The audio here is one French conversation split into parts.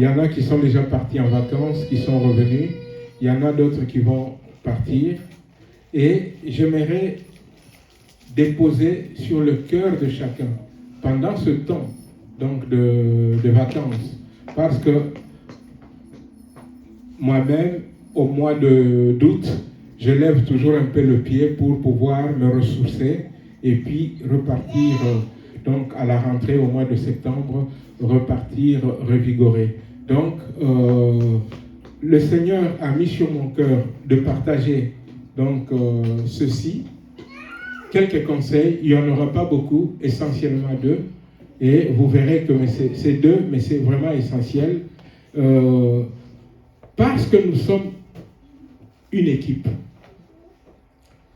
Il y en a qui sont déjà partis en vacances, qui sont revenus. Il y en a d'autres qui vont partir. Et j'aimerais déposer sur le cœur de chacun, pendant ce temps donc de vacances, parce que moi-même, au mois d'août, je lève toujours un peu le pied pour pouvoir me ressourcer et puis repartir, donc à la rentrée au mois de septembre, repartir revigoré. Donc, le Seigneur a mis sur mon cœur de partager donc ceci, quelques conseils, il n'y en aura pas beaucoup, essentiellement deux, et vous verrez que c'est deux, mais c'est vraiment essentiel, parce que nous sommes une équipe.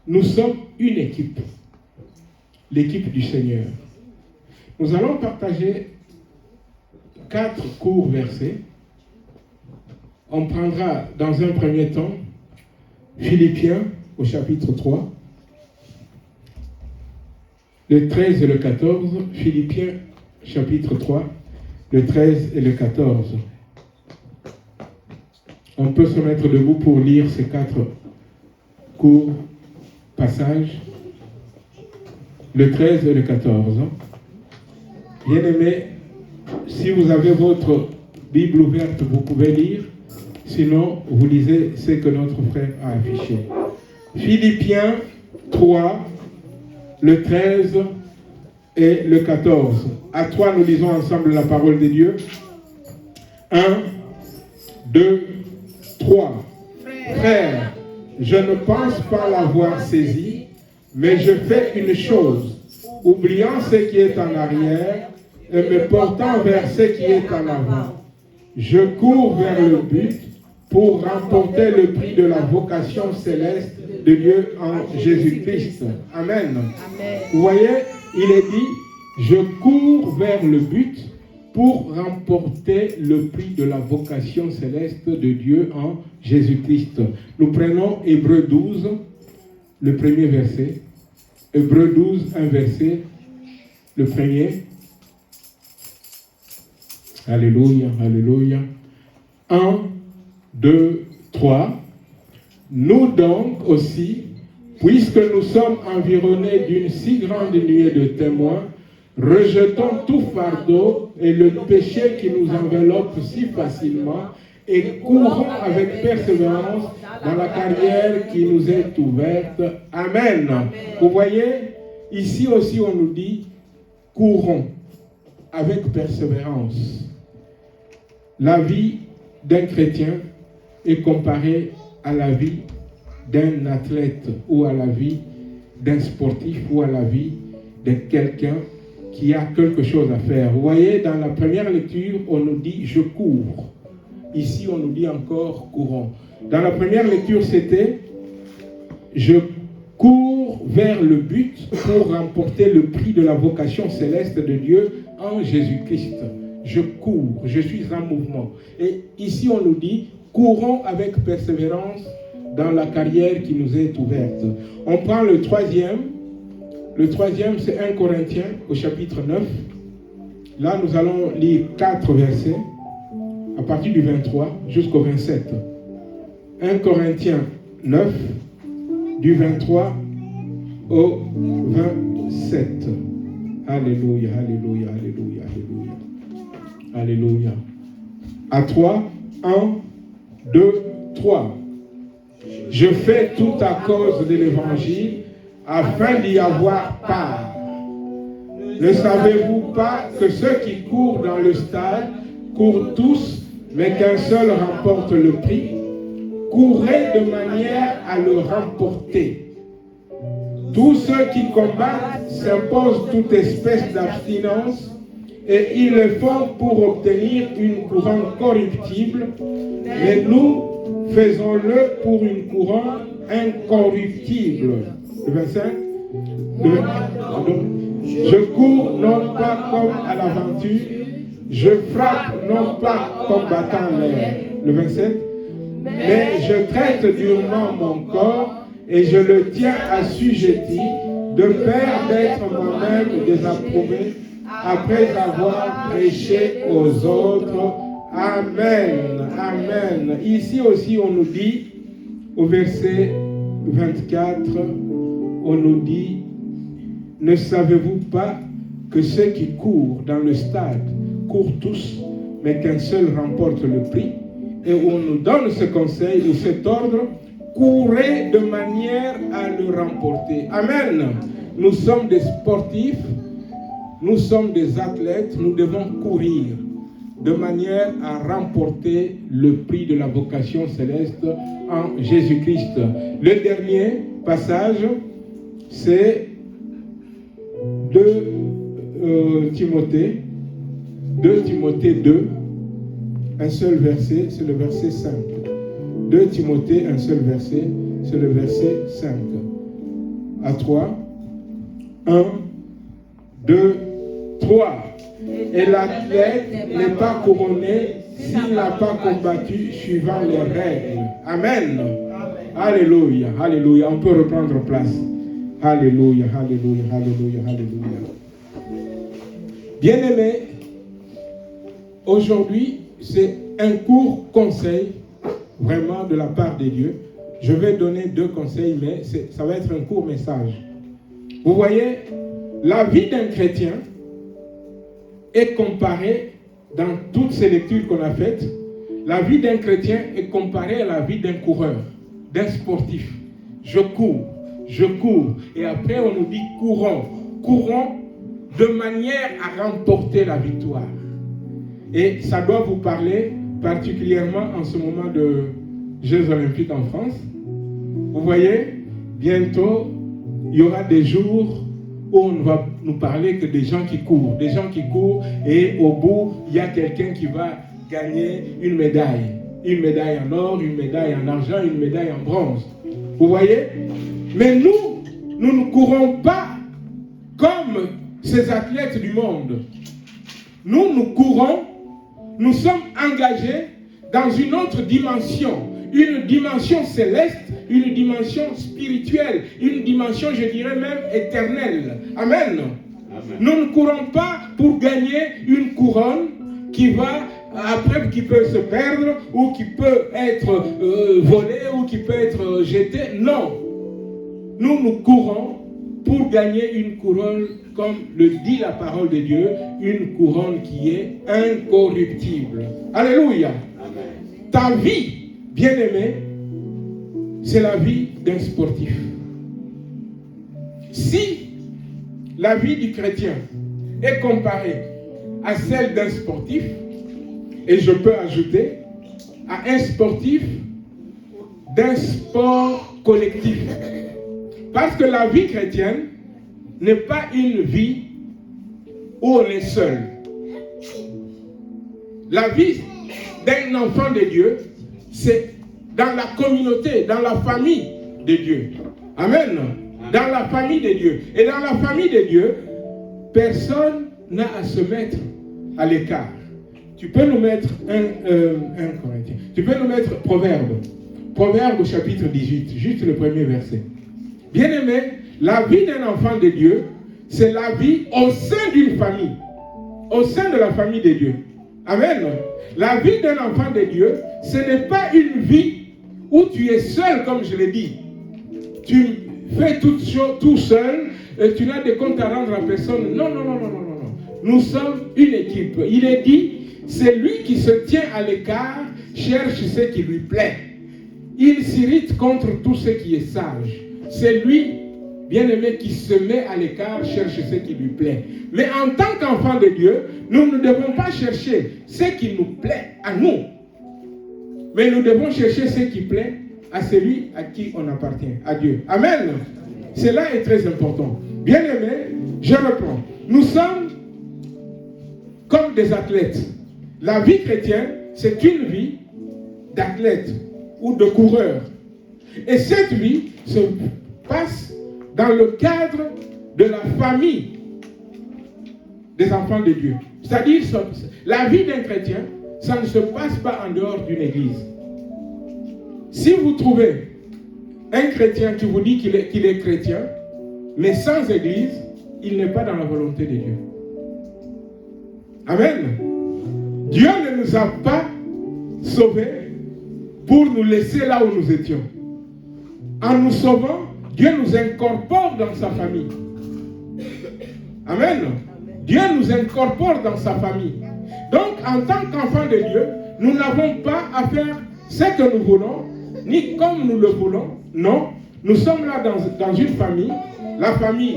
Nous sommes une équipe, l'équipe du Seigneur. Nous allons partager 4 courts versets. On prendra dans un premier temps Philippiens au chapitre 3, le 13 et le 14, Philippiens chapitre 3, le 13 et le 14. On peut se mettre debout pour lire ces 4 courts passages, le 13 et le 14. Bien-aimés, si vous avez votre Bible ouverte, vous pouvez lire. Sinon, vous lisez ce que notre frère a affiché. Philippiens 3, le 13 et le 14. À 3, nous lisons ensemble la parole de Dieu. 1, 2, 3. Frères, je ne pense pas l'avoir saisi, mais je fais une chose, oubliant ce qui est en arrière et me portant vers ce qui est en avant. Je cours vers le but pour remporter le prix de la vocation céleste de Dieu en Jésus-Christ. Amen. Amen. Vous voyez, il est dit, je cours vers le but pour remporter le prix de la vocation céleste de Dieu en Jésus-Christ. Nous prenons Hébreux 12, le premier verset. Hébreux 12, un verset, le premier. Alléluia, alléluia. 1, 2, 3. Nous donc aussi, puisque nous sommes environnés d'une si grande nuée de témoins, rejetons tout fardeau et le péché qui nous enveloppe si facilement et courons avec persévérance dans la carrière qui nous est ouverte. Amen. Vous voyez, ici aussi on nous dit, courons avec persévérance. La vie d'un chrétien est comparée à la vie d'un athlète ou à la vie d'un sportif ou à la vie de quelqu'un qui a quelque chose à faire. Vous voyez, dans la première lecture, on nous dit « je cours ». Ici, on nous dit encore « courons ». Dans la première lecture, c'était « je cours vers le but pour remporter le prix de la vocation céleste de Dieu en Jésus-Christ ». Je cours, je suis en mouvement. Et ici, on nous dit « courons avec persévérance dans la carrière qui nous est ouverte ». On prend le troisième. Le troisième, c'est 1 Corinthiens au chapitre 9. Là, nous allons lire 4 versets, à partir du 23 jusqu'au 27. 1 Corinthiens 9, du 23 au 27. Alléluia, alléluia, alléluia, alléluia. Alléluia. À 3, 1, 2, 3. Je fais tout à cause de l'évangile, afin d'y avoir part. Ne savez-vous pas que ceux qui courent dans le stade courent tous, mais qu'un seul remporte le prix? Courez de manière à le remporter. Tous ceux qui combattent s'imposent toute espèce d'abstinence, et ils le font pour obtenir une couronne corruptible, mais nous faisons-le pour une couronne incorruptible. Le 25. Je cours non pas comme à l'aventure, je frappe non pas comme battant l'air. Le 27. Mais je traite durement mon corps et je le tiens assujetti, de peur d'être moi-même désapprouvé après avoir prêché aux autres. Amen. Amen. Ici aussi, on nous dit, au verset 24, on nous dit, ne savez-vous pas que ceux qui courent dans le stade courent tous, mais qu'un seul remporte le prix? Et on nous donne ce conseil ou cet ordre, courez de manière à le remporter. Amen. Nous sommes des sportifs, nous sommes des athlètes, nous devons courir de manière à remporter le prix de la vocation céleste en Jésus-Christ. Le dernier passage, c'est 2 Timothée 2, un seul verset, c'est le verset 5. 2 Timothée, un seul verset, c'est le verset 5. À 3. 1, 2, 3. Et l'athlète n'est pas couronné s'il n'a pas combattu suivant les règles. Amen. Alléluia, alléluia. On peut reprendre place. Alléluia, alléluia, alléluia, alléluia. Bien-aimés, aujourd'hui, c'est un court conseil, vraiment de la part de Dieu. Je vais donner 2 conseils, mais ça va être un court message. Vous voyez, la vie d'un chrétien est comparée, dans toutes ces lectures qu'on a faites, la vie d'un chrétien est comparée à la vie d'un coureur, d'un sportif. Je cours, et après on nous dit courons de manière à remporter la victoire. Et ça doit vous parler particulièrement en ce moment de Jeux Olympiques en France. Vous voyez, bientôt, il y aura des jours où on ne va nous parler que des gens qui courent. Et au bout, il y a quelqu'un qui va gagner une médaille. Une médaille en or, une médaille en argent, une médaille en bronze. Vous voyez? Mais nous ne courons pas comme ces athlètes du monde. Nous courons, nous sommes engagés dans une autre dimension. Une dimension céleste, une dimension spirituelle, une dimension, je dirais même, éternelle. Amen. Amen. Nous ne courons pas pour gagner une couronne qui peut se perdre, ou qui peut être volée, ou qui peut être jetée. Non. Nous courons pour gagner une couronne, comme le dit la parole de Dieu, une couronne qui est incorruptible. Alléluia. Amen. Ta vie, bien-aimé, c'est la vie d'un sportif. Si la vie du chrétien est comparée à celle d'un sportif, et je peux ajouter à un sportif d'un sport collectif. Parce que la vie chrétienne n'est pas une vie où on est seul. La vie d'un enfant de Dieu, c'est dans la communauté, dans la famille de Dieu. Amen. Dans la famille de Dieu. Et dans la famille de Dieu, personne n'a à se mettre à l'écart. Tu peux nous mettre tu peux nous mettre Proverbe au chapitre 18, juste le premier verset. Bien-aimé, la vie d'un enfant de Dieu, c'est la vie au sein d'une famille, au sein de la famille de Dieu. Amen. La vie d'un enfant de Dieu, ce n'est pas une vie où tu es seul, comme je l'ai dit. Tu fais toutes choses tout seul, et tu n'as de compte à rendre à personne. Non. Nous sommes une équipe. Il est dit, c'est lui qui se tient à l'écart, cherche ce qui lui plaît. Il s'irrite contre tout ce qui est sage. C'est lui, bien-aimé, qui se met à l'écart, cherche ce qui lui plaît. Mais en tant qu'enfant de Dieu, nous ne devons pas chercher ce qui nous plaît à nous. Mais nous devons chercher ce qui plaît à celui à qui on appartient, à Dieu. Amen. Cela est très important. Bien-aimé, je reprends. Nous sommes comme des athlètes. La vie chrétienne, c'est une vie d'athlète ou de coureur. Et cette vie se passe dans le cadre de la famille des enfants de Dieu. C'est-à-dire, la vie d'un chrétien, ça ne se passe pas en dehors d'une église. Si vous trouvez un chrétien qui vous dit qu'il est chrétien, mais sans église, il n'est pas dans la volonté de Dieu. Amen. Dieu ne nous a pas sauvés pour nous laisser là où nous étions. En nous sauvant, Dieu nous incorpore dans sa famille. Amen. Dieu nous incorpore dans sa famille. Donc, en tant qu'enfants de Dieu, nous n'avons pas à faire ce que nous voulons, ni comme nous le voulons. Non, nous sommes là dans une famille, la famille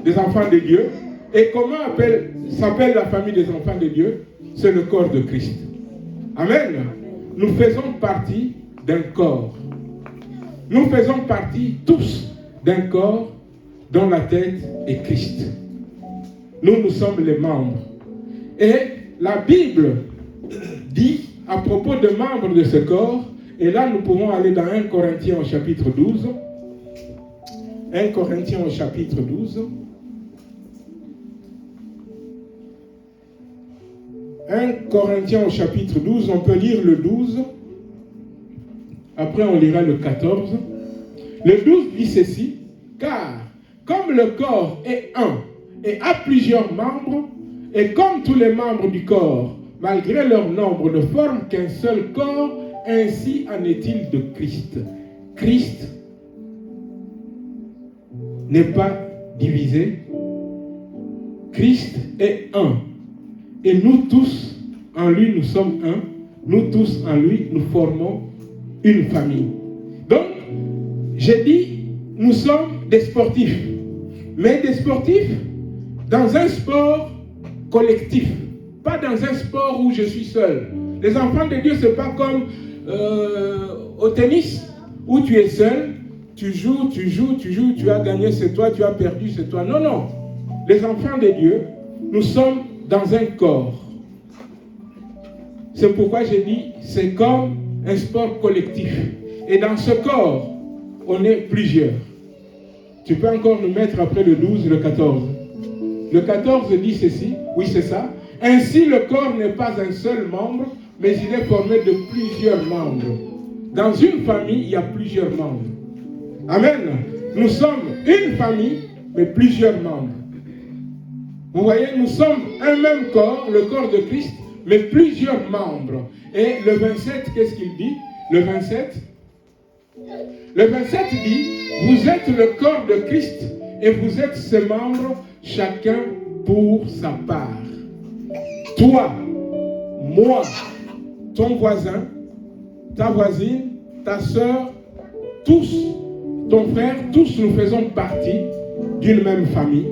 des enfants de Dieu. Et comment s'appelle la famille des enfants de Dieu? C'est le corps de Christ. Amen. Nous faisons partie d'un corps. Nous faisons partie tous d'un corps dont la tête est Christ. Nous sommes les membres. Et la Bible dit à propos des membres de ce corps, et là nous pouvons aller dans 1 Corinthiens au chapitre 12. 1 Corinthiens au chapitre 12. 1 Corinthiens au chapitre 12, on peut lire le 12. Après on lira le 14. Le 12 dit ceci, car comme le corps est un et a plusieurs membres, et comme tous les membres du corps, malgré leur nombre, ne forment qu'un seul corps, ainsi en est-il de Christ. Christ n'est pas divisé. Christ est un. Et nous tous, en lui, nous sommes un. Nous tous, en lui, nous formons une famille. Donc, j'ai dit, nous sommes des sportifs. Mais des sportifs dans un sport collectif. Pas dans un sport où je suis seul. Les enfants de Dieu, ce n'est pas comme au tennis, où tu es seul, tu joues, tu as gagné, c'est toi, tu as perdu, c'est toi. Non, non. Les enfants de Dieu, nous sommes dans un corps. C'est pourquoi j'ai dit, c'est comme un sport collectif. Et dans ce corps, on est plusieurs. Tu peux encore nous mettre après le 12, le 14. Le 14 dit ceci, oui c'est ça. Ainsi le corps n'est pas un seul membre, mais il est formé de plusieurs membres. Dans une famille, il y a plusieurs membres. Amen. Nous sommes une famille, mais plusieurs membres. Vous voyez, nous sommes un même corps, le corps de Christ, mais plusieurs membres. Et le 27, qu'est-ce qu'il dit? Le 27 dit, vous êtes le corps de Christ et vous êtes ses membres, chacun pour sa part. Toi, moi, ton voisin, ta voisine, ta soeur, tous, ton frère, tous nous faisons partie d'une même famille.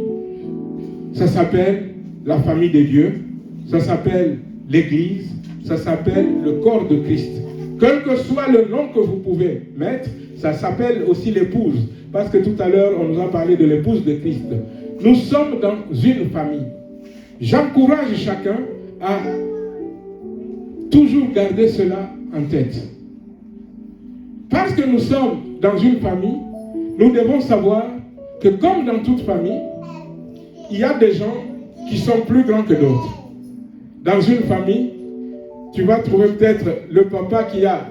Ça s'appelle la famille de Dieu, ça s'appelle l'Église, ça s'appelle le corps de Christ. Quel que soit le nom que vous pouvez mettre, ça s'appelle aussi l'épouse. Parce que tout à l'heure, on nous a parlé de l'épouse de Christ. Nous sommes dans une famille. J'encourage chacun à toujours garder cela en tête. Parce que nous sommes dans une famille, nous devons savoir que comme dans toute famille, il y a des gens qui sont plus grands que d'autres. Dans une famille, tu vas trouver peut-être le papa qui a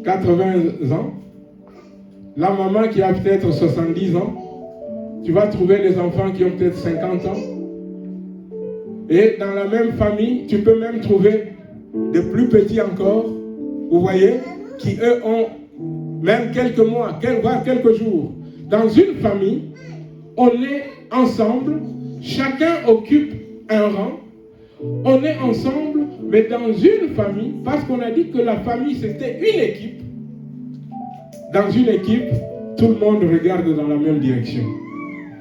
80 ans, la maman qui a peut-être 70 ans, tu vas trouver les enfants qui ont peut-être 50 ans. Et dans la même famille, tu peux même trouver des plus petits encore, vous voyez, qui eux ont même quelques mois, voire quelques jours. Dans une famille, on est ensemble, chacun occupe un rang, on est ensemble, mais dans une famille, parce qu'on a dit que la famille c'était une équipe. Dans une équipe, tout le monde regarde dans la même direction.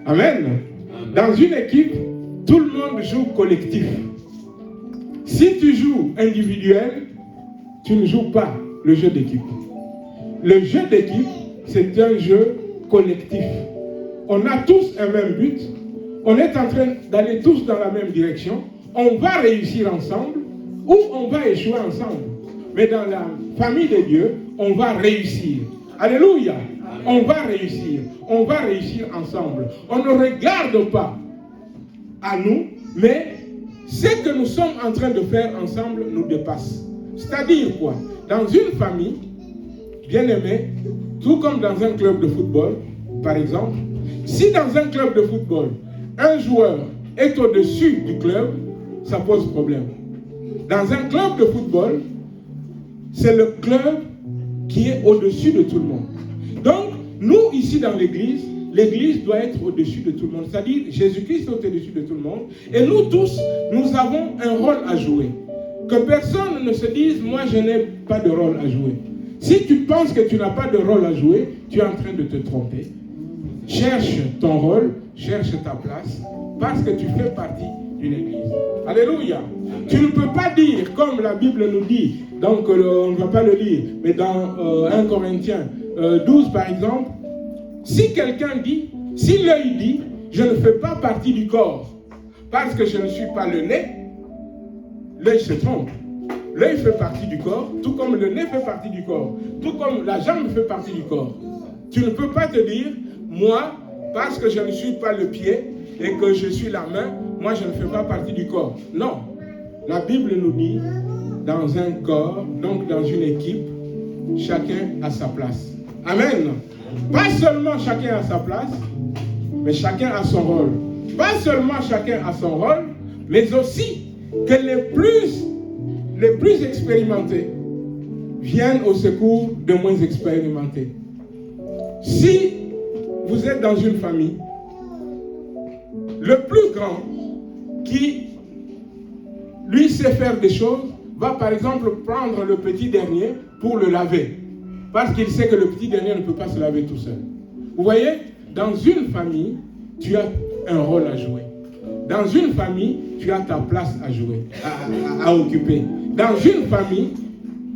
Amen. Dans une équipe, tout le monde joue collectif. Si tu joues individuel, tu ne joues pas le jeu d'équipe. Le jeu d'équipe, c'est un jeu collectif. On a tous un même but. On est en train d'aller tous dans la même direction. On va réussir ensemble ou on va échouer ensemble. Mais dans la famille de Dieu, on va réussir. Alléluia. On va réussir. On va réussir ensemble. On ne regarde pas à nous, mais ce que nous sommes en train de faire ensemble nous dépasse. C'est-à-dire quoi? Dans une famille, bien aimée, tout comme dans un club de football, par exemple, si dans un club de football, un joueur est au-dessus du club, ça pose problème. Dans un club de football, c'est le club qui est au-dessus de tout le monde. Donc, nous, ici dans l'église doit être au-dessus de tout le monde. C'est-à-dire, Jésus-Christ est au-dessus de tout le monde. Et nous tous, nous avons un rôle à jouer. Que personne ne se dise, moi, je n'ai pas de rôle à jouer. Si tu penses que tu n'as pas de rôle à jouer, tu es en train de te tromper. Cherche ton rôle, cherche ta place, parce que tu fais partie d'une église. Alléluia. Tu ne peux pas dire, comme la Bible nous dit, donc on ne va pas le lire, mais dans 1 Corinthiens 12 par exemple, si quelqu'un dit, si l'œil dit, je ne fais pas partie du corps, parce que je ne suis pas le nez, l'œil se trompe. L'œil fait partie du corps, tout comme le nez fait partie du corps, tout comme la jambe fait partie du corps. Tu ne peux pas te dire, moi, parce que je ne suis pas le pied et que je suis la main, moi je ne fais pas partie du corps. Non. La Bible nous dit, dans un corps, donc dans une équipe, chacun a sa place. Amen. Pas seulement chacun a sa place, mais chacun a son rôle. Pas seulement chacun a son rôle, mais aussi que les plus expérimentés viennent au secours de moins expérimentés. Si vous êtes dans une famille, le plus grand qui, lui, sait faire des choses, va par exemple prendre le petit dernier pour le laver. Parce qu'il sait que le petit dernier ne peut pas se laver tout seul. Vous voyez, dans une famille, tu as un rôle à jouer. Dans une famille, tu as ta place à jouer, à occuper. Dans une famille,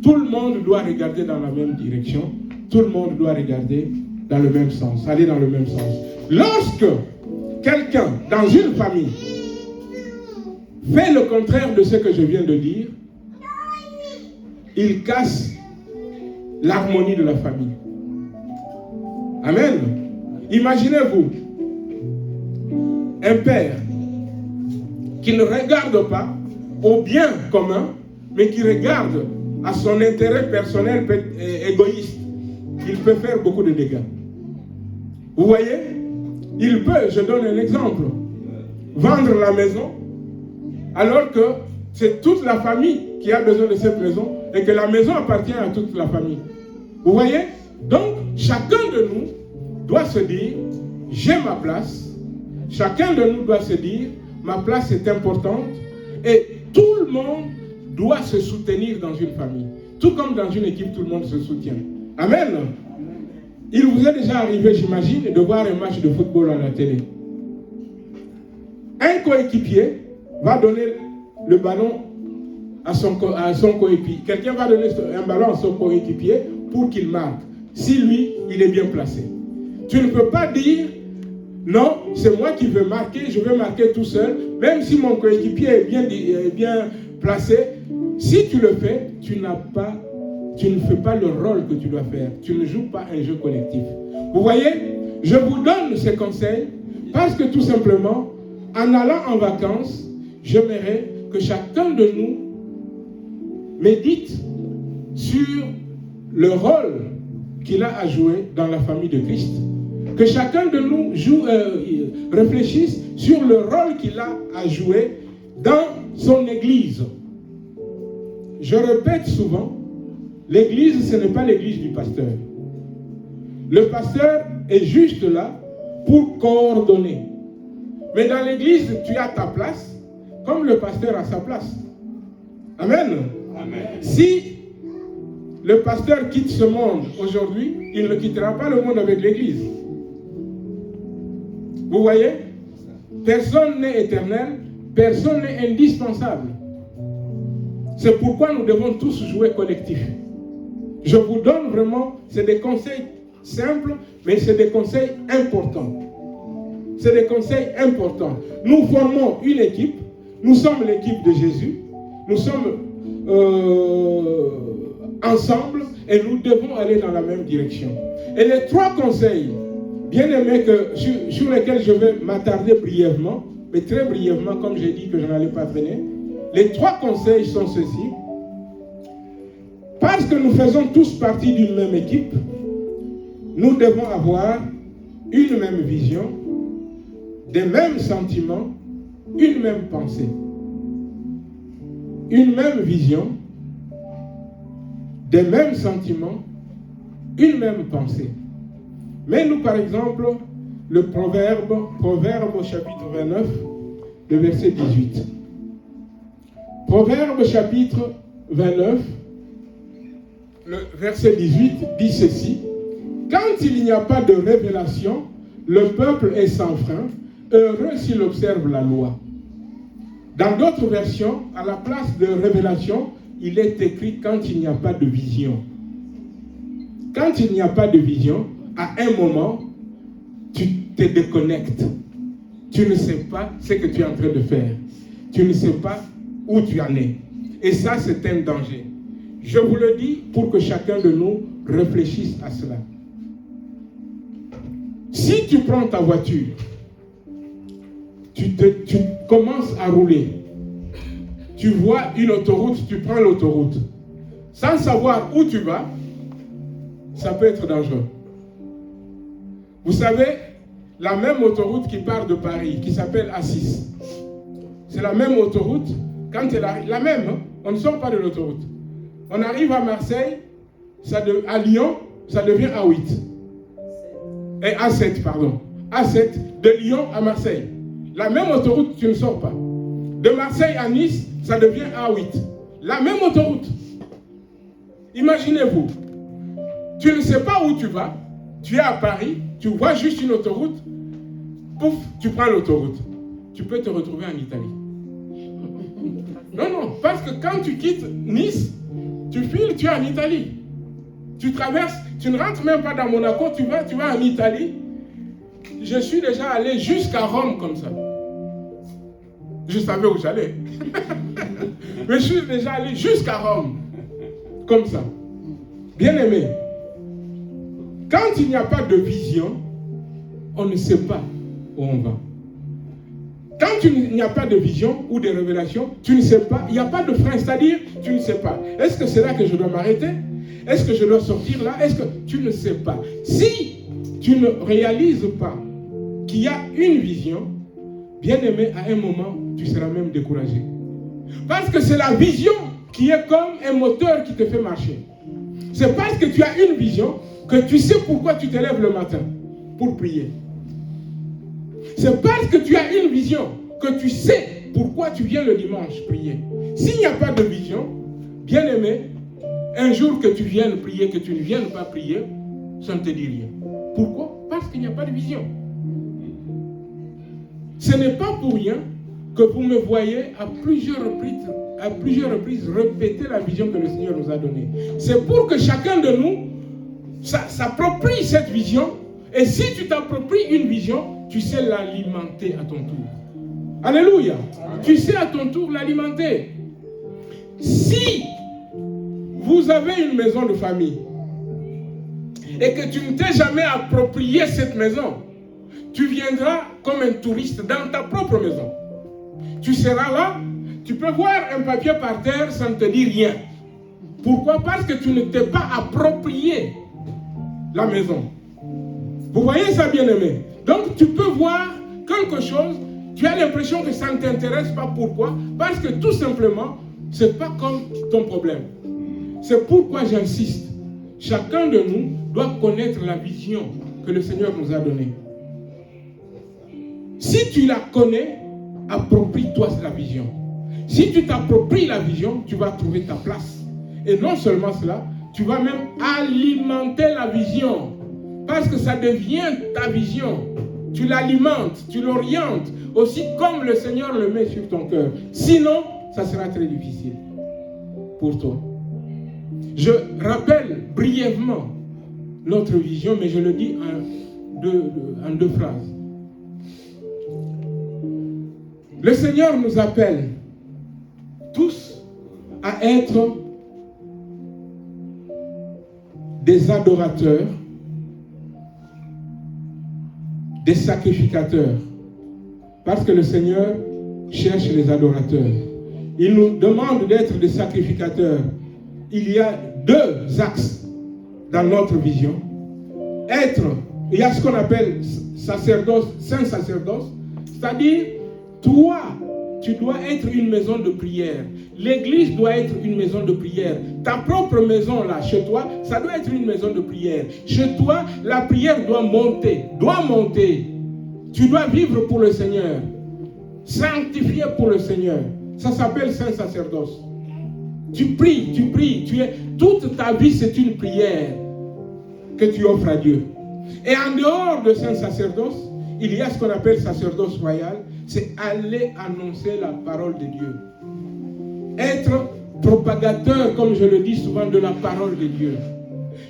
tout le monde doit regarder dans la même direction. Tout le monde doit regarder dans le même sens, aller dans le même sens. Lorsque quelqu'un, dans une famille, fait le contraire de ce que je viens de dire, il casse l'harmonie de la famille. Amen. Imaginez-vous un père qui ne regarde pas au bien commun, mais qui regarde à son intérêt personnel égoïste. Il peut faire beaucoup de dégâts. Vous voyez? Il peut, je donne un exemple, vendre la maison alors que c'est toute la famille qui a besoin de cette maison et que la maison appartient à toute la famille. Vous voyez? Donc, chacun de nous doit se dire, j'ai ma place. Chacun de nous doit se dire, ma place est importante. Et tout le monde doit se soutenir dans une famille. Tout comme dans une équipe, tout le monde se soutient. Amen. Il vous est déjà arrivé, j'imagine, de voir un match de football à la télé. Un coéquipier va donner le ballon à son coéquipier. Quelqu'un va donner un ballon à son coéquipier pour qu'il marque. Si lui, il est bien placé. Tu ne peux pas dire, non, c'est moi qui veux marquer, je veux marquer tout seul, même si mon coéquipier est bien placé. Si tu le fais, tu ne fais pas le rôle que tu dois faire. Tu ne joues pas un jeu collectif. Vous voyez, je vous donne ces conseils parce que tout simplement, en allant en vacances, j'aimerais que chacun de nous médite sur le rôle qu'il a à jouer dans la famille de Christ. Que chacun de nous réfléchisse sur le rôle qu'il a à jouer dans son église. Je répète souvent, l'église, ce n'est pas l'église du pasteur. Le pasteur est juste là pour coordonner. Mais dans l'église, tu as ta place, comme le pasteur a sa place. Amen. Amen. Si le pasteur quitte ce monde aujourd'hui, il ne quittera pas le monde avec l'église. Vous voyez? Personne n'est éternel, personne n'est indispensable. C'est pourquoi nous devons tous jouer collectif. Je vous donne vraiment, c'est des conseils simples, mais c'est des conseils importants. C'est des conseils importants. Nous formons une équipe, nous sommes l'équipe de Jésus, nous sommes ensemble et nous devons aller dans la même direction. Et les trois conseils, bien aimés, sur lesquels je vais m'attarder brièvement, mais très brièvement, comme j'ai dit que je n'allais pas venir, les trois conseils sont ceux-ci. Parce que nous faisons tous partie d'une même équipe, nous devons avoir une même vision, des mêmes sentiments, une même pensée. une même vision, des mêmes sentiments, une même pensée. Mais nous, par exemple, le Proverbe au chapitre 29, le verset 18. Proverbe chapitre 29, le verset 18 dit ceci. Quand il n'y a pas de révélation, le peuple est sans frein, heureux s'il observe la loi. Dans d'autres versions, à la place de révélation, il est écrit quand il n'y a pas de vision. Quand il n'y a pas de vision, à un moment, tu te déconnectes. Tu ne sais pas ce que tu es en train de faire. Tu ne sais pas où tu en es. Et ça, c'est un danger. Je vous le dis pour que chacun de nous réfléchisse à cela. Si tu prends ta voiture, tu commences à rouler, tu vois une autoroute, tu prends l'autoroute, sans savoir où tu vas, ça peut être dangereux. Vous savez, la même autoroute qui part de Paris, qui s'appelle A6, c'est la même autoroute, quand elle arrive, la même, hein, on ne sort pas de l'autoroute. On arrive à Marseille, à Lyon, ça devient A8. Et A7, pardon. A7, de Lyon à Marseille. La même autoroute, tu ne sors pas. De Marseille à Nice, ça devient A8. La même autoroute. Imaginez-vous, tu ne sais pas où tu vas, tu es à Paris, tu vois juste une autoroute, pouf, tu prends l'autoroute. Tu peux te retrouver en Italie. Non, parce que quand tu quittes Nice, tu files, tu es en Italie. Tu traverses, tu ne rentres même pas dans Monaco, tu vas en Italie. Je suis déjà allé jusqu'à Rome comme ça. Je savais où j'allais. Mais je suis déjà allé jusqu'à Rome. Comme ça. Bien aimé. Quand il n'y a pas de vision, on ne sait pas où on va. Quand il n'y a pas de vision ou de révélation, tu ne sais pas, il n'y a pas de frein, c'est-à-dire, tu ne sais pas. Est-ce que c'est là que je dois m'arrêter? Est-ce que je dois sortir là? Est-ce que tu ne sais pas? Si tu ne réalises pas qu'il y a une vision, bien aimé, à un moment, tu seras même découragé. Parce que c'est la vision qui est comme un moteur qui te fait marcher. C'est parce que tu as une vision que tu sais pourquoi tu te lèves le matin pour prier. C'est parce que tu as une vision que tu sais pourquoi tu viens le dimanche prier. S'il n'y a pas de vision, bien aimé, un jour que tu viennes prier, que tu ne viennes pas prier, ça ne te dit rien. Pourquoi? Parce qu'il n'y a pas de vision. Ce n'est pas pour rien que vous me voyez à plusieurs reprises répéter la vision que le Seigneur nous a donnée. C'est pour que chacun de nous s'approprie cette vision. Et si tu t'appropries une vision, tu sais l'alimenter à ton tour. Alléluia. Amen. Tu sais à ton tour l'alimenter. Si vous avez une maison de famille et que tu ne t'es jamais approprié cette maison, tu viendras comme un touriste dans ta propre maison. Tu seras là, tu peux voir un papier par terre, ça ne te dit rien. Pourquoi? Parce que tu ne t'es pas approprié la maison. Vous voyez ça, bien-aimé? Donc tu peux voir quelque chose, tu as l'impression que ça ne t'intéresse pas. Pourquoi? Parce que tout simplement, ce n'est pas comme ton problème. C'est pourquoi j'insiste. Chacun de nous doit connaître la vision que le Seigneur nous a donnée. Si tu la connais, approprie-toi la vision. Si tu t'appropries la vision, tu vas trouver ta place. Et non seulement cela, tu vas même alimenter la vision. Parce que ça devient ta vision. Tu l'alimentes, tu l'orientes, aussi comme le Seigneur le met sur ton cœur. Sinon, ça sera très difficile pour toi. Je rappelle brièvement notre vision, mais je le dis en deux phrases. Le Seigneur nous appelle tous à être des adorateurs, des sacrificateurs, parce que le Seigneur cherche les adorateurs. Il nous demande d'être des sacrificateurs. Il y a deux axes dans notre vision. Il y a ce qu'on appelle sacerdoce, saint sacerdoce, c'est-à-dire toi, tu dois être une maison de prière. L'église doit être une maison de prière. Ta propre maison là, chez toi, ça doit être une maison de prière. Chez toi, la prière doit monter. Doit monter. Tu dois vivre pour le Seigneur. Sanctifié pour le Seigneur. Ça s'appelle saint sacerdoce. Tu pries. Toute ta vie, c'est une prière que tu offres à Dieu. Et en dehors de saint sacerdoce, il y a ce qu'on appelle sacerdoce royal, c'est aller annoncer la parole de Dieu. Être propagateur, comme je le dis souvent, de la parole de Dieu.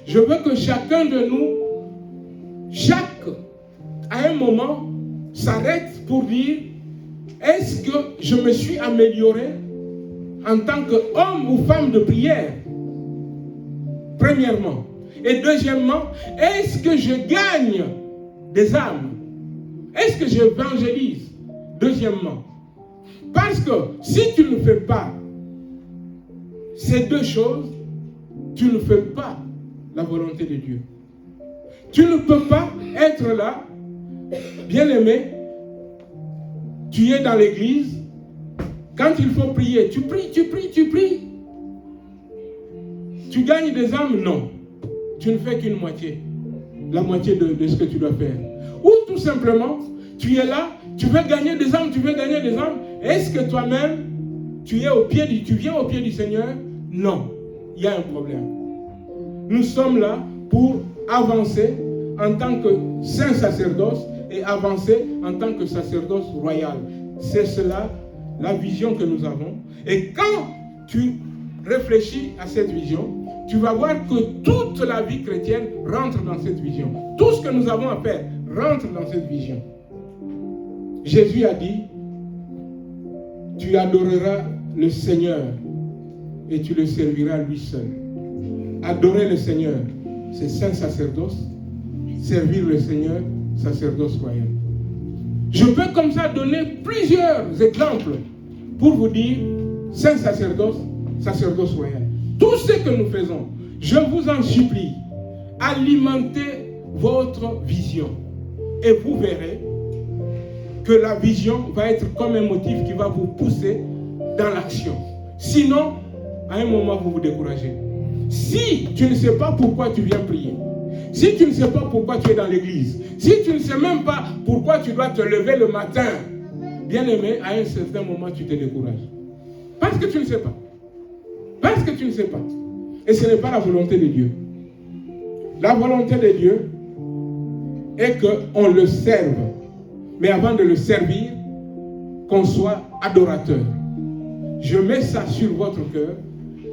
Je veux que chacun de nous, à un moment, s'arrête pour dire, est-ce que je me suis amélioré en tant qu'homme ou femme de prière? Premièrement. Et deuxièmement, est-ce que je gagne des âmes? Est-ce que j'évangélise? Deuxièmement. Parce que si tu ne fais pas ces deux choses, tu ne fais pas la volonté de Dieu. Tu ne peux pas être là, bien-aimé, tu es dans l'église, quand il faut prier, tu pries. Tu gagnes des âmes? Non. Tu ne fais qu'une moitié. La moitié de ce que tu dois faire. Ou tout simplement, tu es là, tu veux gagner des âmes. Est-ce que toi-même, tu viens au pied du Seigneur? Non. Il y a un problème. Nous sommes là pour avancer en tant que saint sacerdoce et avancer en tant que sacerdoce royal. C'est cela, la vision que nous avons. Et quand tu réfléchis à cette vision, tu vas voir que toute la vie chrétienne rentre dans cette vision. Tout ce que nous avons à faire rentre dans cette vision. Jésus a dit, tu adoreras le Seigneur et tu le serviras lui seul. Adorer le Seigneur, c'est saint sacerdoce. Servir le Seigneur, sacerdoce royal. Je peux comme ça donner plusieurs exemples pour vous dire saint sacerdoce, sacerdoce royal. Tout ce que nous faisons, je vous en supplie, alimentez votre vision. Et vous verrez que la vision va être comme un motif qui va vous pousser dans l'action. Sinon, à un moment, vous vous découragez. Si tu ne sais pas pourquoi tu viens prier, si tu ne sais pas pourquoi tu es dans l'église, si tu ne sais même pas pourquoi tu dois te lever le matin, bien aimé, à un certain moment, tu te décourages. Parce que tu ne sais pas. Parce que tu ne sais pas. Et ce n'est pas la volonté de Dieu. La volonté de Dieu est qu'on le serve. Mais avant de le servir, qu'on soit adorateur. Je mets ça sur votre cœur,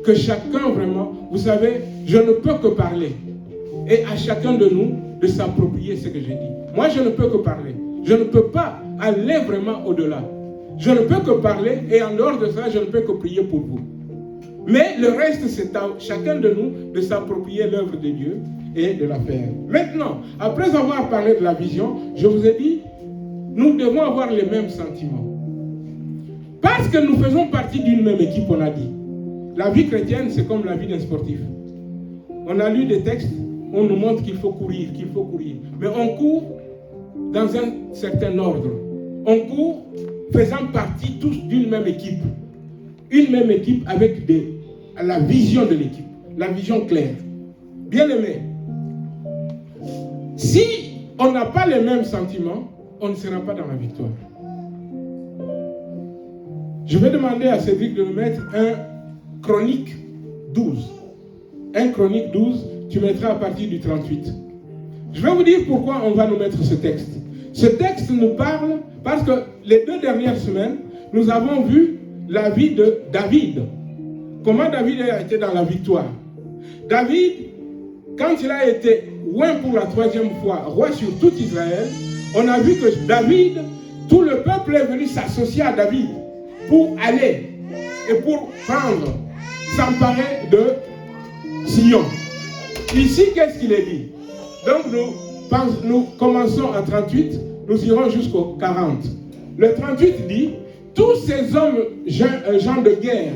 que chacun vraiment, vous savez, je ne peux que parler. Et à chacun de nous de s'approprier ce que j'ai dit. Moi, je ne peux que parler. Je ne peux pas aller vraiment au-delà. Je ne peux que parler et en dehors de ça, je ne peux que prier pour vous. Mais le reste, c'est à chacun de nous de s'approprier l'œuvre de Dieu et de la faire. Maintenant, après avoir parlé de la vision, je vous ai dit, nous devons avoir les mêmes sentiments. Parce que nous faisons partie d'une même équipe, on a dit. La vie chrétienne, c'est comme la vie d'un sportif. On a lu des textes, on nous montre qu'il faut courir. Mais on court dans un certain ordre. On court faisant partie tous d'une même équipe. Une même équipe avec la vision de l'équipe, la vision claire. Bien aimé, si on n'a pas les mêmes sentiments, on ne sera pas dans la victoire. Je vais demander à Cédric de nous mettre un Chronique 12. Un Chronique 12, tu mettras à partir du 38. Je vais vous dire pourquoi on va nous mettre ce texte. Ce texte nous parle, parce que les 2 dernières semaines, nous avons vu la vie de David. Comment David a été dans la victoire. David, quand il a été oint pour la 3e fois, roi sur tout Israël, on a vu que David, tout le peuple est venu s'associer à David pour aller et pour prendre, s'emparer de Sion. Ici, qu'est-ce qu'il est dit? Donc nous commençons à 38, nous irons jusqu'au 40. Le 38 dit, tous ces hommes gens de guerre,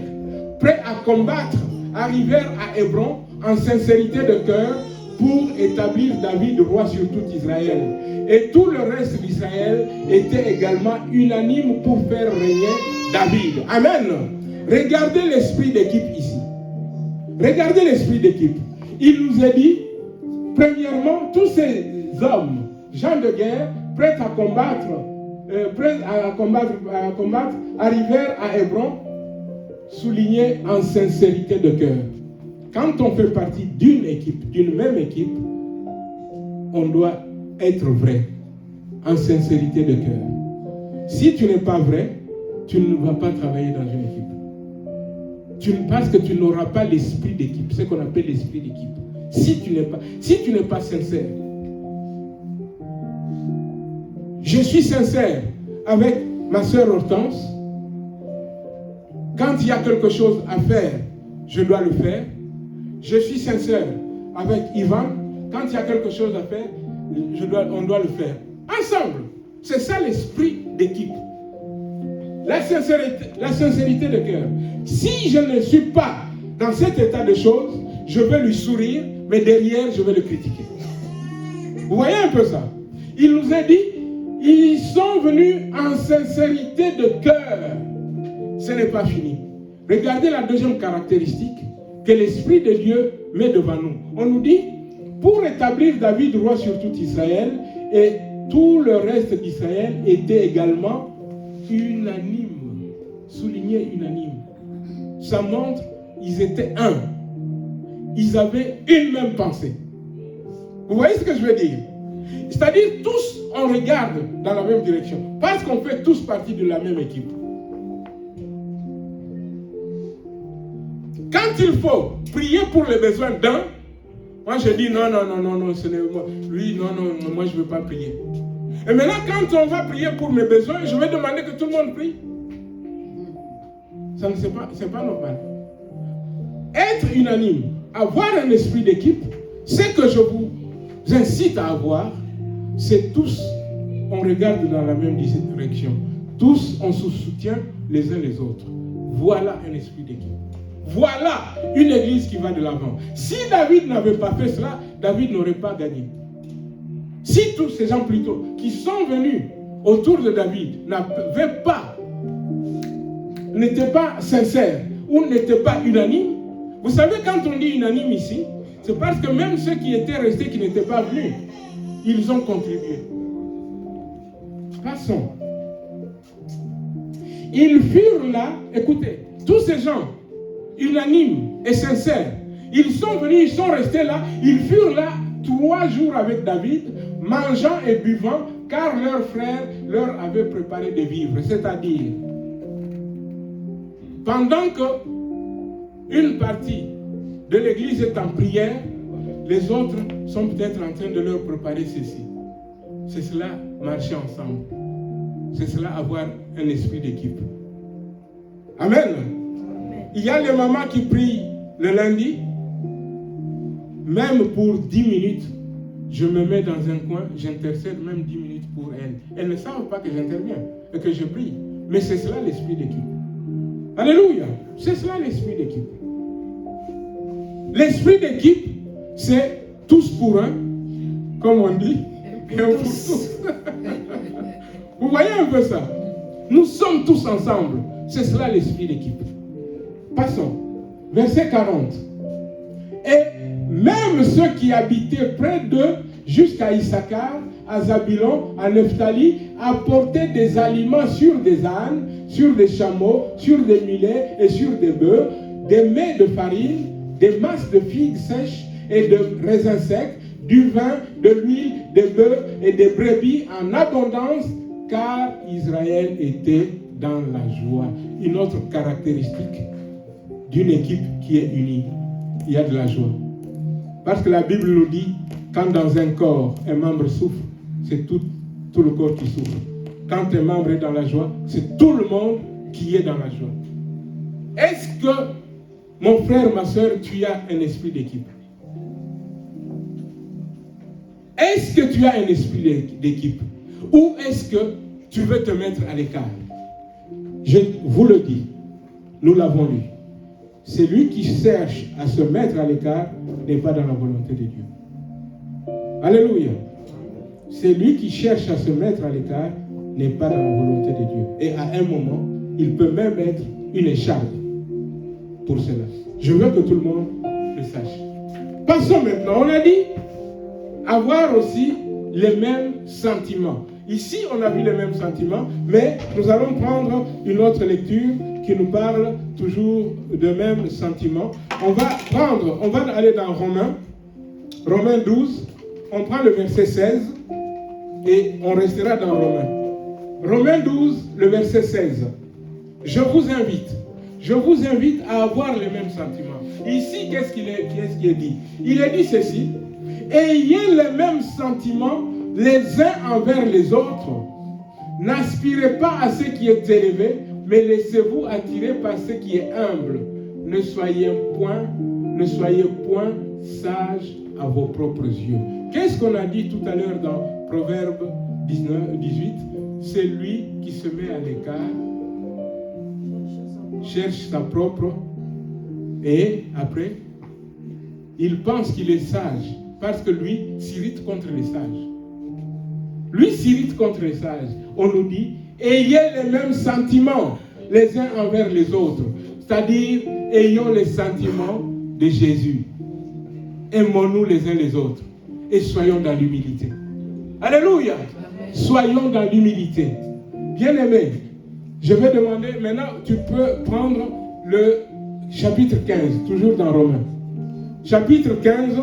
prêts à combattre, arrivèrent à Hébron en sincérité de cœur pour établir David roi sur tout Israël. Et tout le reste d'Israël était également unanime pour faire régner David. Amen. Regardez l'esprit d'équipe ici. Regardez l'esprit d'équipe. Il nous a dit, premièrement, tous ces hommes, gens de guerre, prêts à combattre, arrivèrent à Hébron, soulignés en sincérité de cœur. Quand on fait partie d'une équipe, d'une même équipe, on doit être vrai, en sincérité de cœur. Si tu n'es pas vrai, tu ne vas pas travailler dans une équipe. Parce que tu n'auras pas l'esprit d'équipe, ce qu'on appelle l'esprit d'équipe. Si tu n'es pas sincère. Je suis sincère avec ma sœur Hortense. Quand il y a quelque chose à faire, je dois le faire. Je suis sincère avec Ivan. Quand il y a quelque chose à faire, on doit le faire. Ensemble. C'est ça l'esprit d'équipe. La sincérité de cœur. Si je ne suis pas dans cet état de choses, je vais lui sourire, mais derrière, je vais le critiquer. Vous voyez un peu ça? Il nous a dit, ils sont venus en sincérité de cœur. Ce n'est pas fini. Regardez la deuxième caractéristique que l'Esprit de Dieu met devant nous. On nous dit, pour établir David roi sur tout Israël, et tout le reste d'Israël était également unanime. Souligné unanime. Ça montre qu'ils étaient un. Ils avaient une même pensée. Vous voyez ce que je veux dire? C'est-à-dire tous, on regarde dans la même direction. Parce qu'on fait tous partie de la même équipe. Quand il faut prier pour les besoins d'un, moi je dis non, ce n'est moi. Lui, non, moi je ne veux pas prier. Et maintenant, quand on va prier pour mes besoins, je vais demander que tout le monde prie. Ça ne c'est pas normal. Être unanime, avoir un esprit d'équipe, ce que je vous incite à avoir, c'est tous, on regarde dans la même direction. Tous, on se soutient les uns les autres. Voilà un esprit d'équipe. Voilà une église qui va de l'avant. Si David n'avait pas fait cela, David n'aurait pas gagné. Si tous ces gens plutôt qui sont venus autour de David n'étaient pas sincères ou n'étaient pas unanimes, vous savez, quand on dit unanime ici, c'est parce que même ceux qui étaient restés, qui n'étaient pas venus, ils ont contribué. Passons. Ils furent là, écoutez, tous ces gens unanimes et sincères, ils sont venus, ils sont restés là, ils furent là 3 jours avec David, mangeant et buvant, car leurs frères leur avaient préparé des vivres. C'est-à-dire, pendant que une partie de l'église est en prière, les autres sont peut-être en train de leur préparer ceci. C'est cela, marcher ensemble. C'est cela, avoir un esprit d'équipe. Amen. Il y a les mamans qui prient le lundi, même pour 10 minutes, je me mets dans un coin, j'intercède même 10 minutes pour elles. Elles ne savent pas que j'interviens et que je prie. Mais c'est cela l'esprit d'équipe. Alléluia. C'est cela l'esprit d'équipe. L'esprit d'équipe, c'est tous pour un, comme on dit, et un pour tous. Vous voyez un peu ça? Nous sommes tous ensemble. C'est cela l'esprit d'équipe. Passons. Verset 40. Et même ceux qui habitaient près d'eux, jusqu'à Issachar, à Zabulon, à Nephtali, apportaient des aliments sur des ânes, sur des chameaux, sur des mulets et sur des bœufs, des mets de farine, des masses de figues sèches et de raisins secs, du vin, de l'huile, des bœufs et des brebis en abondance, car Israël était dans la joie. Une autre caractéristique d'une équipe qui est unie, il y a de la joie. Parce que la Bible nous dit, quand dans un corps, un membre souffre, c'est tout le corps qui souffre. Quand un membre est dans la joie, c'est tout le monde qui est dans la joie. Est-ce que, mon frère, ma soeur, tu as un esprit d'équipe? Est-ce que tu as un esprit d'équipe? Ou est-ce que tu veux te mettre à l'écart? Je vous le dis, nous l'avons lu. Celui qui cherche à se mettre à l'écart n'est pas dans la volonté de Dieu. Alléluia. Celui qui cherche à se mettre à l'écart n'est pas dans la volonté de Dieu. Et à un moment, il peut même être une écharpe pour cela. Je veux que tout le monde le sache. Passons maintenant. On a dit avoir aussi les mêmes sentiments. Ici, on a vu les mêmes sentiments, mais nous allons prendre une autre lecture qui nous parle toujours de mêmes sentiments. On va aller dans Romains 12, on prend le verset 16 et on restera dans Romains 12, le verset 16. Je vous invite à avoir les mêmes sentiments. Ici, qu'est-ce qui est dit? Il est dit ceci: ayez les mêmes sentiments les uns envers les autres. N'aspirez pas à ce qui est élevé, mais laissez-vous attirer par ce qui est humble. Ne soyez point sages à vos propres yeux. Qu'est-ce qu'on a dit tout à l'heure dans Proverbe 18? C'est lui qui se met à l'écart, cherche sa propre, et après, il pense qu'il est sage, parce que lui s'irrite contre les sages. On nous dit, ayez les mêmes sentiments les uns envers les autres. C'est-à-dire, ayons les sentiments de Jésus. Aimons-nous les uns les autres. Et soyons dans l'humilité. Alléluia. Soyons dans l'humilité. Bien-aimés, je vais demander, maintenant, tu peux prendre le chapitre 15, toujours dans Romains. Chapitre 15,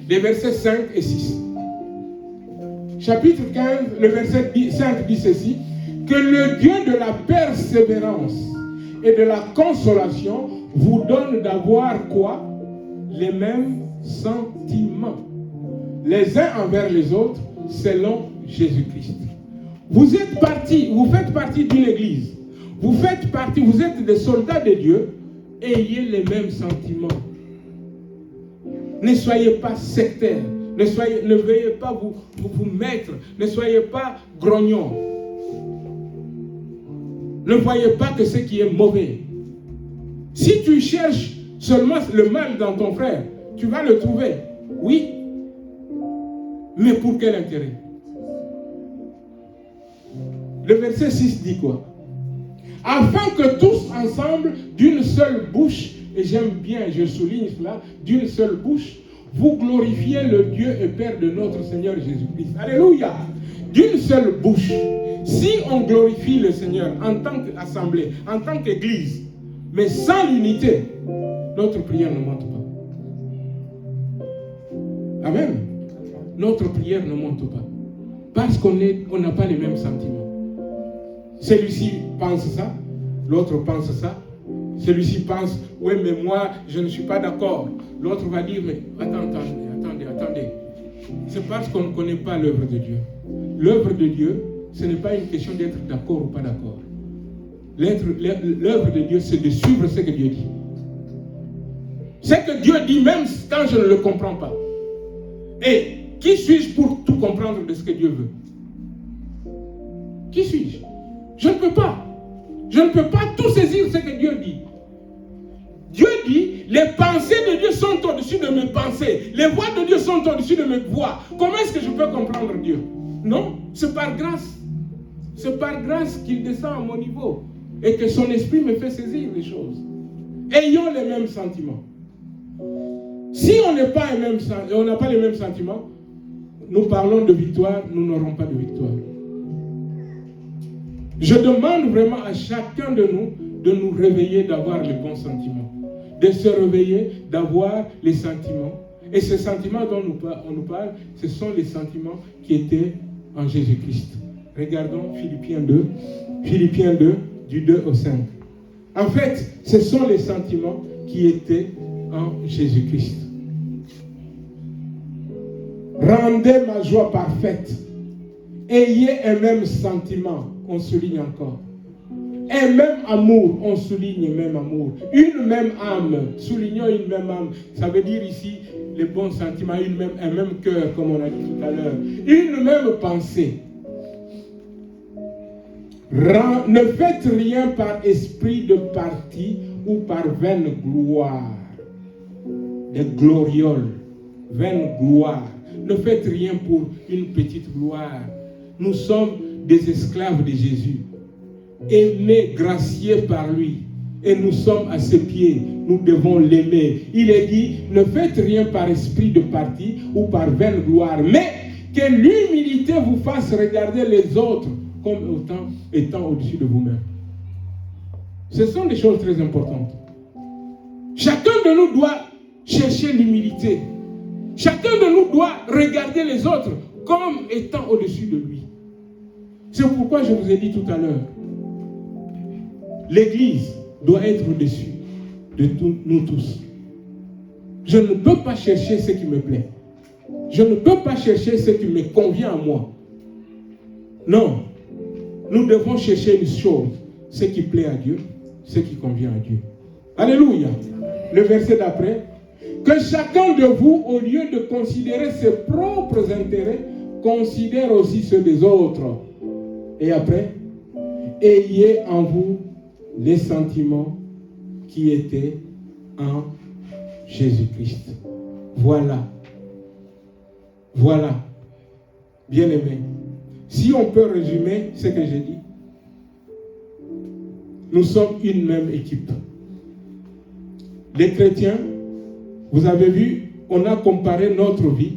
les versets 5 et 6. Chapitre 15, le verset 5 dit ceci: que le Dieu de la persévérance et de la consolation vous donne d'avoir quoi? Les mêmes sentiments, les uns envers les autres, selon Jésus-Christ. Vous faites partie d'une église, vous êtes des soldats de Dieu, ayez les mêmes sentiments. Ne soyez pas sectaires, ne veuillez pas vous mettre, ne soyez pas grognons. Ne voyez pas que ce qui est mauvais. Si tu cherches seulement le mal dans ton frère, tu vas le trouver, oui, mais pour quel intérêt? Le verset 6 dit quoi? Afin que tous ensemble, d'une seule bouche, et j'aime bien, je souligne cela, d'une seule bouche, vous glorifiez le Dieu et Père de notre Seigneur Jésus-Christ. Alléluia! D'une seule bouche. Si on glorifie le Seigneur en tant qu'assemblée, en tant qu'église, mais sans l'unité, notre prière ne monte pas. Amen. Notre prière ne monte pas. Parce qu'on n'a pas les mêmes sentiments. Celui-ci pense ça, l'autre pense ça. Celui-ci pense, oui, mais moi, je ne suis pas d'accord. L'autre va dire, mais attendez. C'est parce qu'on ne connaît pas l'œuvre de Dieu. L'œuvre de Dieu, ce n'est pas une question d'être d'accord ou pas d'accord. L'œuvre de Dieu, c'est de suivre ce que Dieu dit. Ce que Dieu dit, même quand je ne le comprends pas. Et qui suis-je pour tout comprendre de ce que Dieu veut? Qui suis-je? Je ne peux pas. Je ne peux pas tout saisir ce que Dieu dit. Dieu dit, les pensées de Dieu sont au-dessus de mes pensées. Les voix de Dieu sont au-dessus de mes voix. Comment est-ce que je peux comprendre Dieu? Non, c'est par grâce. C'est par grâce qu'il descend à mon niveau et que son esprit me fait saisir les choses. Ayons les mêmes sentiments. Si on n'a pas les mêmes sentiments, nous parlons de victoire, nous n'aurons pas de victoire. Je demande vraiment à chacun de nous réveiller, d'avoir les bons sentiments. De se réveiller, d'avoir les sentiments. Et ces sentiments dont on nous parle, ce sont les sentiments qui étaient en Jésus-Christ. Regardons Philippiens 2, du 2 au 5. En fait, ce sont les sentiments qui étaient en Jésus-Christ. Rendez ma joie parfaite. Ayez un même sentiment, on souligne encore. Un même amour, on souligne même amour. Une même âme, soulignons une même âme. Ça veut dire ici les bons sentiments, un même cœur, comme on a dit tout à l'heure. Une même pensée. Ne faites rien par esprit de parti ou par vaine gloire. Des glorioles, vaine gloire. Ne faites rien pour une petite gloire. Nous sommes des esclaves de Jésus. aimé, gracié par lui. Et nous sommes à ses pieds. Nous devons l'aimer. Il est dit, ne faites rien par esprit de parti ou par vaine gloire, mais que l'humilité vous fasse regarder les autres comme étant au-dessus de vous-même. Ce sont des choses très importantes. Chacun de nous doit chercher l'humilité. Chacun de nous doit regarder les autres comme étant au-dessus de lui. C'est pourquoi je vous ai dit tout à l'heure, l'Église doit être au-dessus de nous tous. Je ne peux pas chercher ce qui me plaît. Je ne peux pas chercher ce qui me convient à moi. Non. Nous devons chercher une chose, ce qui plaît à Dieu, ce qui convient à Dieu. Alléluia. Le verset d'après. Que chacun de vous, au lieu de considérer ses propres intérêts, considère aussi ceux des autres. Et après, ayez en vous les sentiments qui étaient en Jésus-Christ. Voilà. Voilà. Bien-aimés. Si on peut résumer ce que j'ai dit, nous sommes une même équipe. Les chrétiens, vous avez vu, on a comparé notre vie.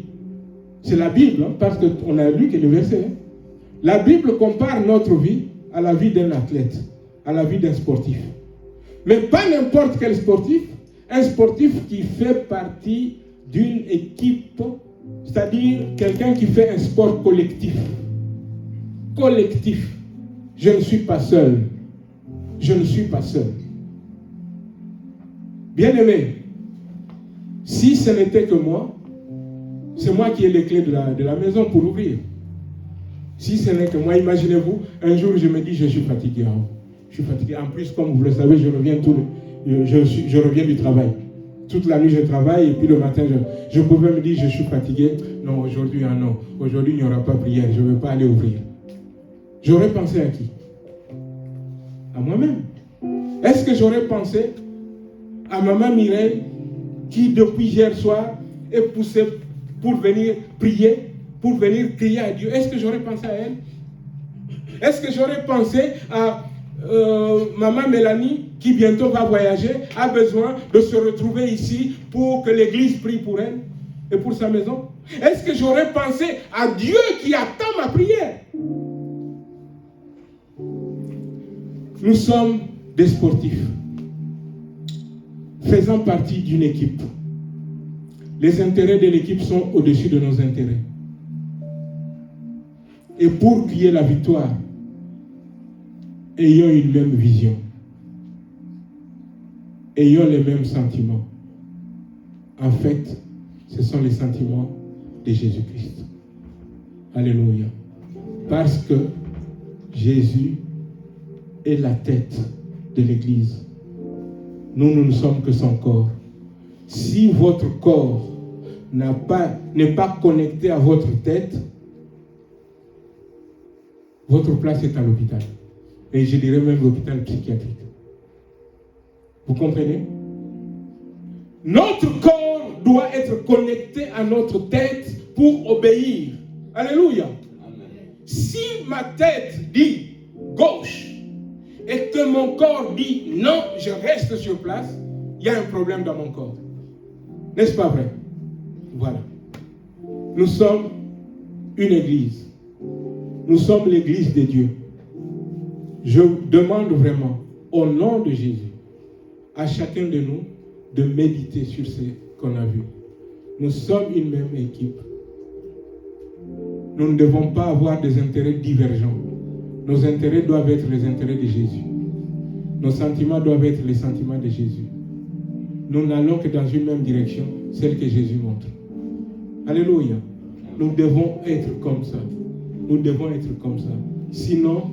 C'est la Bible, hein, parce qu'on a lu que le verset. Hein. La Bible compare notre vie à la vie d'un athlète, à la vie d'un sportif. Mais pas n'importe quel sportif, un sportif qui fait partie d'une équipe, c'est-à-dire quelqu'un qui fait un sport collectif. Collectif. Je ne suis pas seul. Je ne suis pas seul. Bien-aimé, si ce n'était que moi, c'est moi qui ai les clés de la maison pour l'ouvrir. Si ce n'est que moi, imaginez-vous, un jour je me dis, je suis fatigué. Je suis fatigué. En plus, comme vous le savez, je reviens du travail. Toute la nuit, je travaille et puis le matin, je pouvais me dire, je suis fatigué. Non, aujourd'hui, non. Aujourd'hui, il n'y aura pas prière. Je ne vais pas aller ouvrir. J'aurais pensé à qui? À moi-même. Est-ce que j'aurais pensé à maman Mireille qui, depuis hier soir, est poussée pour venir prier, pour venir crier à Dieu? Est-ce que j'aurais pensé à elle? Est-ce que j'aurais pensé à maman Mélanie qui bientôt va voyager, a besoin de se retrouver ici pour que l'église prie pour elle et pour sa maison? Est-ce que j'aurais pensé à Dieu qui attend ma prière? Nous sommes des sportifs, faisant partie d'une équipe. Les intérêts de l'équipe sont au-dessus de nos intérêts. Et pour qu'il y ait la victoire, ayons une même vision. Ayons les mêmes sentiments. En fait, ce sont les sentiments de Jésus-Christ. Alléluia. Parce que Jésus est la tête de l'Église. Nous ne sommes que son corps. Si votre corps n'est pas connecté à votre tête, votre place est à l'hôpital. Et je dirais même l'hôpital psychiatrique. Vous comprenez? Notre corps doit être connecté à notre tête pour obéir. Alléluia. Amen. Si ma tête dit gauche et que mon corps dit non, je reste sur place, il y a un problème dans mon corps. N'est-ce pas vrai? Voilà. Nous sommes une église. Nous sommes l'église de Dieu. Je demande vraiment, au nom de Jésus, à chacun de nous de méditer sur ce qu'on a vu. Nous sommes une même équipe. Nous ne devons pas avoir des intérêts divergents. Nos intérêts doivent être les intérêts de Jésus. Nos sentiments doivent être les sentiments de Jésus. Nous n'allons que dans une même direction, celle que Jésus montre. Alléluia. Nous devons être comme ça. Nous devons être comme ça. Sinon,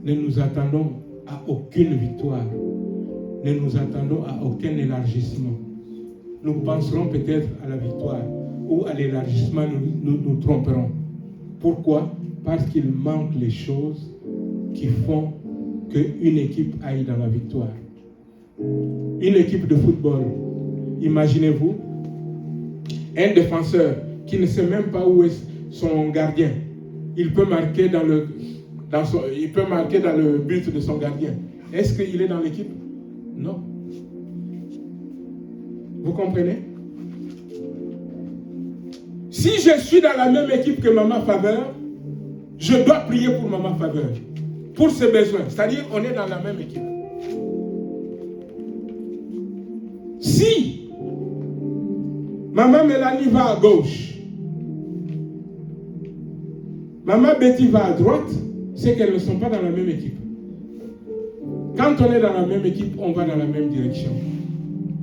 ne nous attendons à aucune victoire. Ne nous attendons à aucun élargissement. Nous penserons peut-être à la victoire ou à l'élargissement, nous tromperons. Pourquoi? Parce qu'il manque les choses qui font qu'une équipe aille dans la victoire. Une équipe de football, imaginez-vous, un défenseur qui ne sait même pas où est son gardien. Il peut marquer il peut marquer dans le but de son gardien. Est-ce qu'il est dans l'équipe? Non. Vous comprenez? Si je suis dans la même équipe que Maman Faveur, je dois prier pour Maman Faveur, pour ses besoins. C'est-à-dire, on est dans la même équipe. Si Maman Mélanie va à gauche, Maman Betty va à droite, c'est qu'elles ne sont pas dans la même équipe. Quand on est dans la même équipe, on va dans la même direction.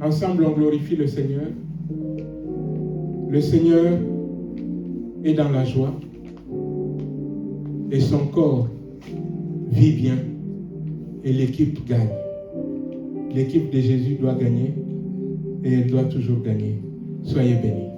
Ensemble, on glorifie le Seigneur. Le Seigneur est dans la joie et son corps vit bien et l'équipe gagne. L'équipe de Jésus doit gagner et elle doit toujours gagner. Soyez bénis.